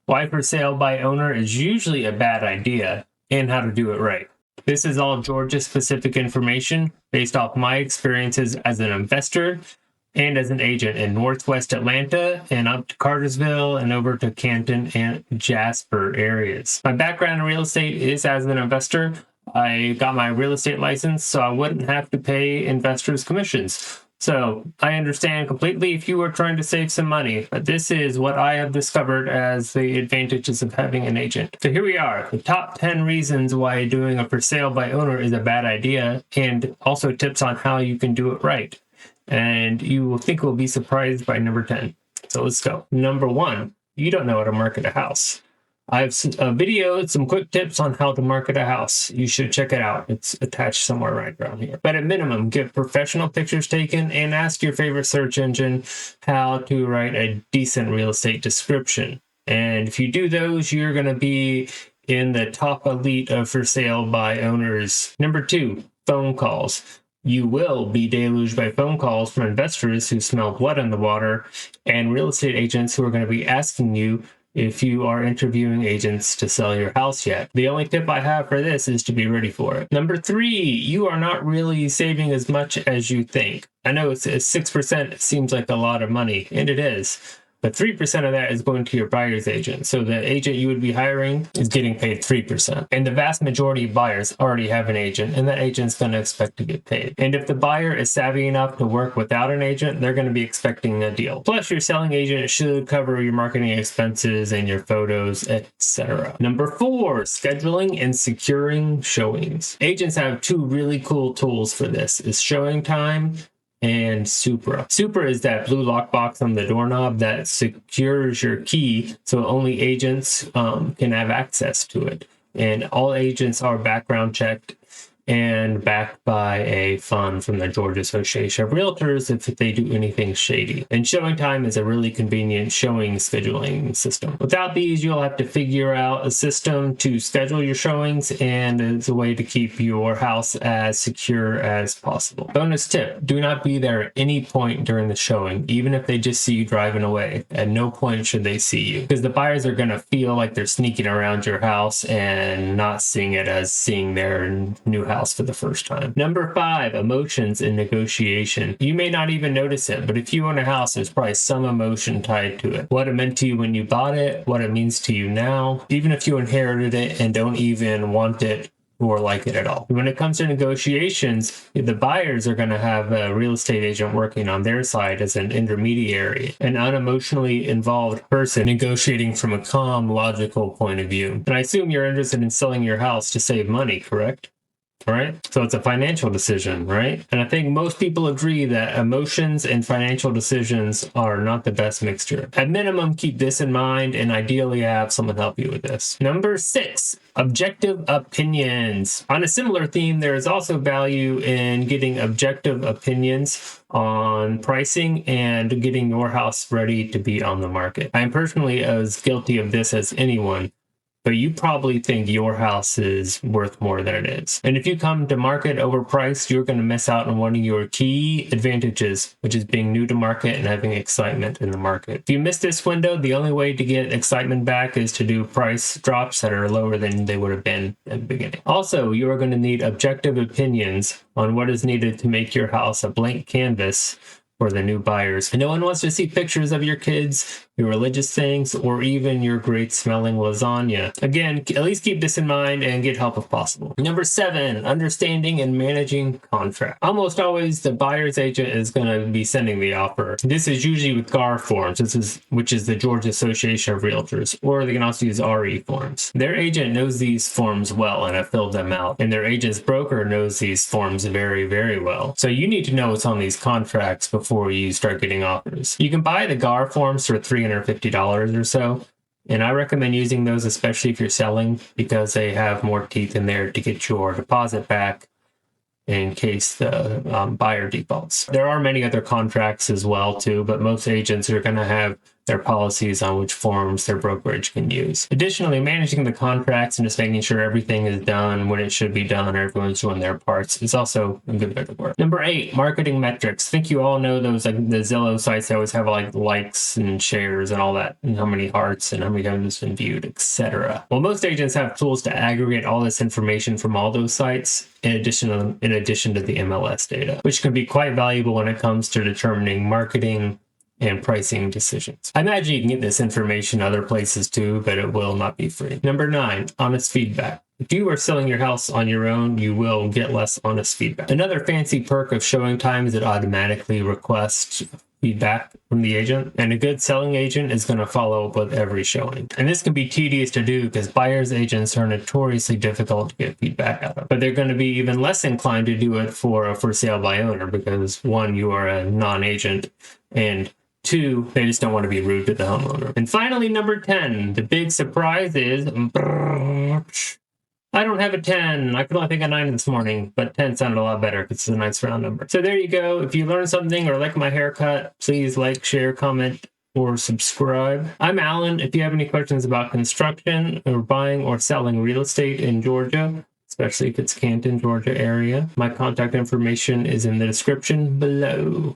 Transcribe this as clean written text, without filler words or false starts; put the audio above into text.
why for sale by owner is usually a bad idea, and how to do it right. This is all Georgia-specific information based off my experiences as an investor and as an agent in Northwest Atlanta and up to Cartersville and over to Canton and Jasper areas. My background in real estate is as an investor. I got my real estate license so I wouldn't have to pay investors commissions. So I understand completely if you are trying to save some money, but this is what I have discovered as the advantages of having an agent. So here we are, the top 10 reasons why doing a for sale by owner is a bad idea, and also tips on how you can do it right. And you will think we'll be surprised by number 10. So let's go. Number 1, you don't know how to market a house. I have a video, some quick tips on how to market a house. You should check it out. It's attached somewhere right around here. But at minimum, get professional pictures taken and ask your favorite search engine how to write a decent real estate description. And if you do those, you're going to be in the top elite of for sale by owners. Number 2, phone calls. You will be deluged by phone calls from investors who smell blood in the water and real estate agents who are going to be asking you if you are interviewing agents to sell your house yet. The only tip I have for this is to be ready for it. Number 3, you are not really saving as much as you think. I know it's 6%, it seems like a lot of money, and it is. But 3% of that is going to your buyer's agent. So the agent you would be hiring is getting paid 3%. And the vast majority of buyers already have an agent, and that agent's going to expect to get paid. And if the buyer is savvy enough to work without an agent, they're going to be expecting a deal. Plus, your selling agent should cover your marketing expenses and your photos, etc. Number 4, scheduling and securing showings. Agents have 2 really cool tools for this. Is Showing Time and Supra. Supra is that blue lockbox on the doorknob that secures your key so only agents can have access to it. And all agents are background checked and backed by a fund from the Georgia Association of Realtors if they do anything shady. And Showing Time is a really convenient showing scheduling system. Without these, you'll have to figure out a system to schedule your showings, and it's a way to keep your house as secure as possible. Bonus tip, do not be there at any point during the showing, even if they just see you driving away. At no point should they see you, because the buyers are going to feel like they're sneaking around your house and not seeing it as seeing their new house for the first time. Number 5, emotions in negotiation. You may not even notice it, but if you own a house, there's probably some emotion tied to it. What it meant to you when you bought it, what it means to you now, even if you inherited it and don't even want it or like it at all. When it comes to negotiations, the buyers are going to have a real estate agent working on their side as an intermediary, an unemotionally involved person negotiating from a calm, logical point of view. And I assume you're interested in selling your house to save money, correct? Right? So it's a financial decision, right? And I think most people agree that emotions and financial decisions are not the best mixture. At minimum, keep this in mind and ideally have someone help you with this. Number 6, objective opinions. On a similar theme, there is also value in getting objective opinions on pricing and getting your house ready to be on the market. I am personally as guilty of this as anyone, but you probably think your house is worth more than it is. And if you come to market overpriced, you're going to miss out on one of your key advantages, which is being new to market and having excitement in the market. If you miss this window, the only way to get excitement back is to do price drops that are lower than they would have been at the beginning. Also, you are going to need objective opinions on what is needed to make your house a blank canvas for the new buyers. And no one wants to see pictures of your kids, your religious things, or even your great smelling lasagna. Again, at least keep this in mind and get help if possible. Number 7, understanding and managing contract. Almost always the buyer's agent is going to be sending the offer. This is usually with GAR forms, which is the Georgia Association of Realtors, or they can also use RE forms. Their agent knows these forms well and have filled them out, and their agent's broker knows these forms very, very well. So you need to know what's on these contracts before you start getting offers. You can buy the GAR forms for $350 or so, and I recommend using those, especially if you're selling, because they have more teeth in there to get your deposit back in case the buyer defaults. There are many other contracts as well too, but most agents are going to have their policies on which forms their brokerage can use. Additionally, managing the contracts and just making sure everything is done when it should be done, or everyone's doing their parts, is also a good bit of work. Number 8, marketing metrics. I think you all know those, like the Zillow sites, they always have like likes and shares and all that, and how many hearts and how many times it's been viewed, etc. Well, most agents have tools to aggregate all this information from all those sites in addition to the MLS data, which can be quite valuable when it comes to determining marketing and pricing decisions. I imagine you can get this information other places too, but it will not be free. Number 9, honest feedback. If you are selling your house on your own, you will get less honest feedback. Another fancy perk of showing time is it automatically requests feedback from the agent, and a good selling agent is going to follow up with every showing. And this can be tedious to do because buyer's agents are notoriously difficult to get feedback out of, but they're going to be even less inclined to do it for a for sale by owner because 1, you are a non-agent, and 2, they just don't want to be rude to the homeowner. And finally, number 10, the big surprise is, I don't have a 10. I could only think of 9 this morning, but 10 sounded a lot better because it's a nice round number. So there you go. If you learned something or like my haircut, please like, share, comment, or subscribe. I'm Alan. If you have any questions about construction or buying or selling real estate in Georgia, especially if it's Canton, Georgia area, my contact information is in the description below.